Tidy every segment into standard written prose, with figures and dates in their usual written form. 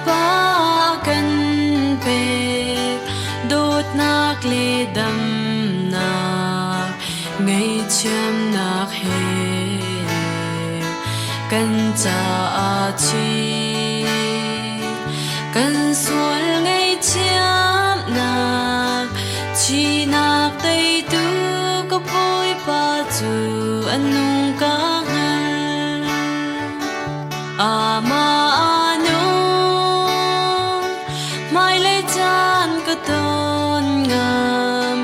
pa kan pe dot nak le dam nak ngày chiam nak he kan cha a chi kan sual ngày chiam nak chi nak tây tu có bôi pa chu anung ka ngal ama anung mai le chan ka ton ngam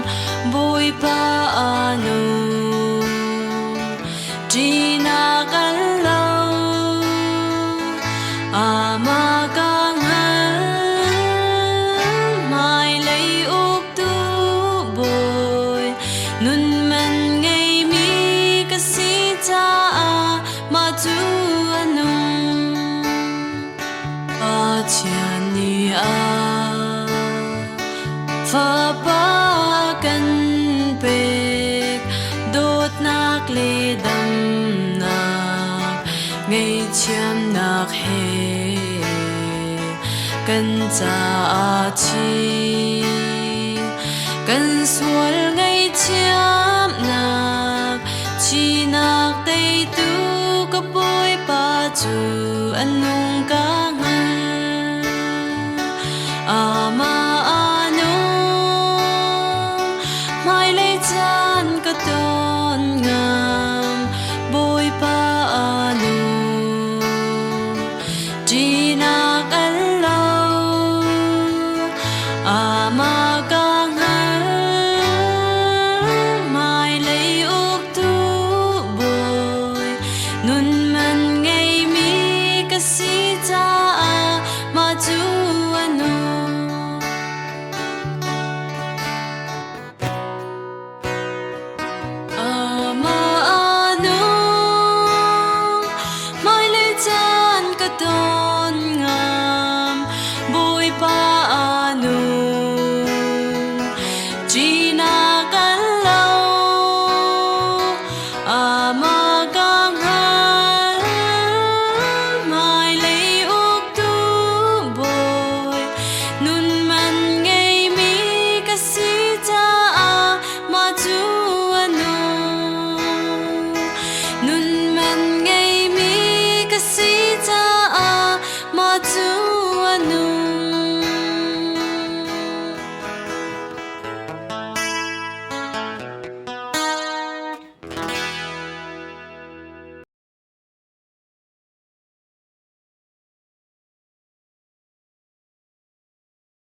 bôi pa anung chi nak an lâu ama ka ngal mai lấy uk tu bôi nun man ngày mi ka si cha ma chu anung a chian ni a fa pa kan pe dot nak le dam nak ngày chiam nak he kan cha a chi kan sual ngày chiam nak chi nak tây tu có bôi pa chu anung ka